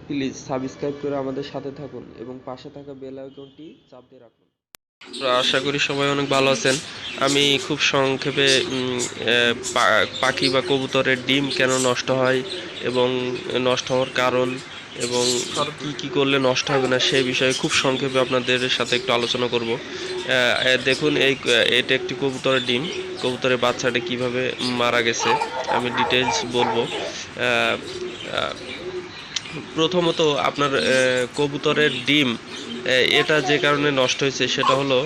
Please subscribe করে আমাদের সাথে থাকুন এবং পাশে থাকা বেল আইকনটি চাপ দিয়ে রাখুন। আশা করি সবাই অনেক ভালো আছেন। আমি খুব সংক্ষেপে পাখি বা কবুতরের ডিম কেন নষ্ট হয় এবং নষ্ট হওয়ার কারণ এবং কি কি করলে নষ্ট হবে না সেই বিষয়ে খুব সংক্ষেপে আপনাদের সাথে একটু আলোচনা করব। দেখুন এটা একটি কবুতরের ডিম। কবুতরের বাচ্চাটা কিভাবে মারা গেছে আমি ডিটেলস বলবো। আহ, আহ, প্রথমত আপনার কবুতরের ডিম এটা যে কারণে নষ্ট হয়েছে সেটা হলো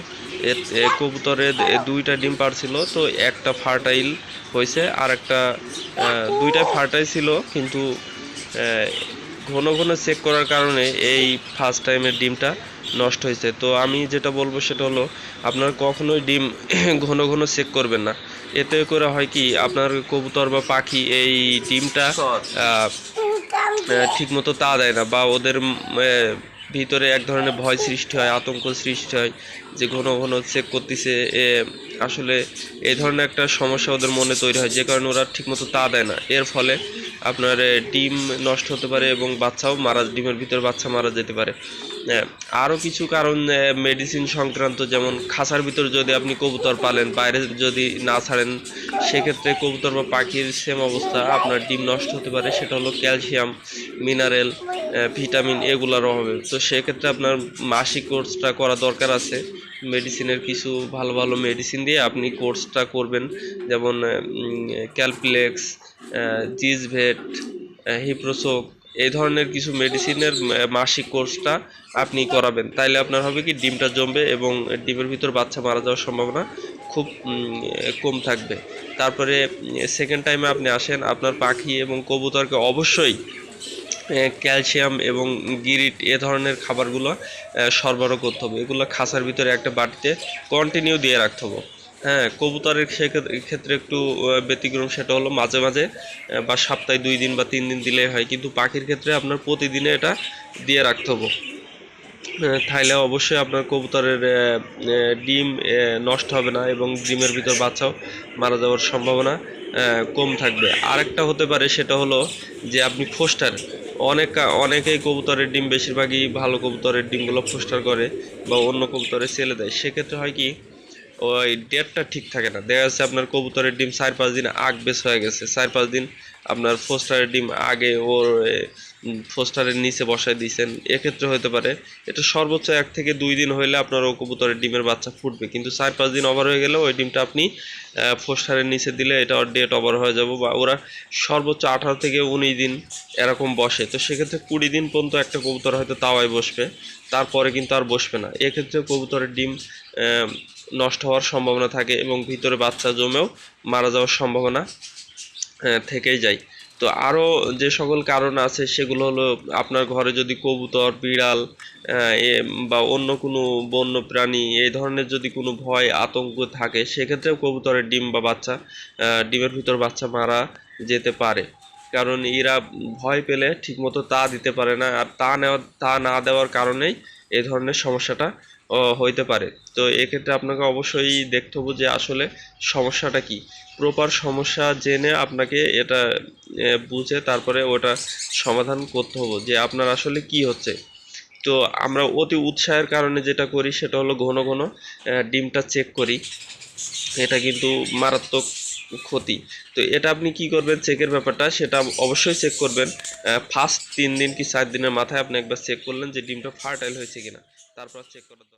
কবুতরের দুইটা ডিম পারছিল, তো একটা ফার্টাইল হয়েছে আর একটা দুইটাই ফার্টাইল ছিল, কিন্তু ঘন ঘন চেক করার কারণে এই ফার্স্ট টাইমের ডিমটা নষ্ট হয়েছে। তো আমি যেটা বলবো সেটা হলো আপনার কখনোই ডিম ঘন ঘন চেক করবেন না। এতে করে হয় কি আপনার কবুতর বা পাখি এই ডিমটা ঠিকমতো তা দেয় না, বা ওদের ভিতরে এক ধরনের ভয় সৃষ্টি হয়, আতঙ্ক সৃষ্টি হয় যে ঘন ঘন চেক করতেছে। আসলে এই ধরনের একটা সমস্যা ওদের মনে তৈরি হয়, যে কারণে ওরা ঠিকমতো তা দেয় না। এর ফলে আপনার ডিম নষ্ট হতে পারে এবং ডিমের ভিতরে বাচ্চা মারা যেতে পারে। আরও কিছু কারণ মেডিসিন সংক্রান্ত, যেমন খাঁচার ভিতর যদি আপনি কবুতর পালেন, বাইরে যদি না ছাড়েন, সেক্ষেত্রে কবুতর বা পাখির সেম অবস্থা, আপনার ডিম নষ্ট হতে পারে। সেটা হলো ক্যালসিয়াম, মিনারেল, ভিটামিন এগুলোর অভাবে। তো সেক্ষেত্রে আপনার মাসিক কোর্সটা করা দরকার আছে। মেডিসিনের কিছু ভালো ভালো মেডিসিন দিয়ে আপনি কোর্সটা করবেন, যেমন ক্যালপ্লেক্স, জিজভেট, হিপ্রোসোক, এই ধরনের কিছু মেডিসিনের মাসিক কোর্সটা আপনি করাবেন। তাইলে আপনার হবে কি ডিমটা জমবে এবং ডিমের ভিতর বাচ্চা মারা যাওয়ার সম্ভাবনা খুব কম থাকবে। তারপরে সেকেন্ড টাইমে আপনি আসেন, আপনার পাখি এবং কবুতরকে অবশ্যই ক্যালসিয়াম এবং গিরিট এ ধরনের খাবারগুলো সরবরাহ করতে হবে। এগুলো খাঁচার ভিতরে একটা বাটিতে কন্টিনিউ দিয়ে রাখতে হবে। হ্যাঁ, কবুতরের ক্ষেত্রে একটু ব্যতিক্রম, সেটা হলো মাঝে মাঝে বা সপ্তাহে 2 দিন বা 3 দিন দিলেই হয়, কিন্তু পাখির ক্ষেত্রে আপনার প্রতিদিনে এটা দিয়ে রাখতে হবে। তাইলে অবশ্যই আপনার কবুতরের ডিম নষ্ট হবে না এবং ডিমের ভিতর বাচ্চাও মারা যাওয়ার সম্ভাবনা কম থাকবে। আরেকটা হতে পারে সেটা হলো যে আপনি ফোস্টার, অনেকেই কবুতরের ডিম, বেশিরভাগই ভালো কবুতরের ডিমগুলো ফোস্টার করে বা অন্য কবুতরে ছেলে দেয়। সেক্ষেত্রে হয় কি ওই ডেটটা ঠিক থাকে না। দেখা যাচ্ছে আপনার কবুতরের ডিম 4-5 দিন আগ বেশ হয়ে গেছে, 4-5 দিন আপনার ফোস্টারের ডিম আগে ওর ফোস্টারের নিচে বসায় দিয়েছেন, এক্ষেত্রে হতে পারে। এটা সর্বোচ্চ 1 থেকে 2 দিন হইলে আপনার ও কবুতরের ডিমের বাচ্চা ফুটবে, কিন্তু 4-5 দিন ওভার হয়ে গেলে ওই ডিমটা আপনি ফোস্টারের নিচে দিলে এটা ওর ডেট ওভার হয়ে যাবে। বা ওরা সর্বোচ্চ 18 থেকে 19 দিন এরকম বসে, তো সেক্ষেত্রে 20 দিন পর্যন্ত একটা কবুতর হয়তো তাওয়ায় বসবে, তারপরে কিন্তু আর বসবে না। এক্ষেত্রে কবুতরের ডিম নষ্ট হওয়ার সম্ভাবনা থাকে এবং ভিতরে বাচ্চা জমেও মারা যাওয়ার সম্ভাবনা থেকেই যায়। তো আরও যে সকল কারণ আছে সেগুলো হলো আপনার ঘরে যদি কবুতর, বিড়াল বা অন্য কোনো বন্য প্রাণী এই ধরনের যদি কোনো ভয় আতঙ্ক থাকে, সেক্ষেত্রেও কবুতরের ডিম বা বাচ্চা ডিমের ভিতর বাচ্চা মারা যেতে পারে। কারণ এরা ভয় পেলে ঠিকমতো তা দিতে পারে না, আর তা না দেওয়ার কারণেই এই ধরনের সমস্যাটা হইতে পারে। তো এক্ষেত্রে আপনাকে অবশ্যই দেখতে হবে যে আসলে সমস্যাটা কি। প্রপার সমস্যা জেনে আপনাকে এটা বুঝে তারপরে ওটা সমাধান করতে হবে যে আপনার আসলে কি হচ্ছে। তো আমরা অতি উৎসাহের কারণে যেটা করি সেটা হলো ঘন ঘন ডিমটা চেক করি, এটা কিন্তু মারাত্মক ক্ষতি। তো এটা আপনি কি করবেন, চেকের ব্যাপারটা সেটা অবশ্যই চেক করবেন। ফার্স্ট 3 দিন কি 4 দিনের মাথায় আপনি একবার চেক করলেন যে ডিমটা ফার্টাইল হয়েছে কিনা, তারপর চেক করার দরকার।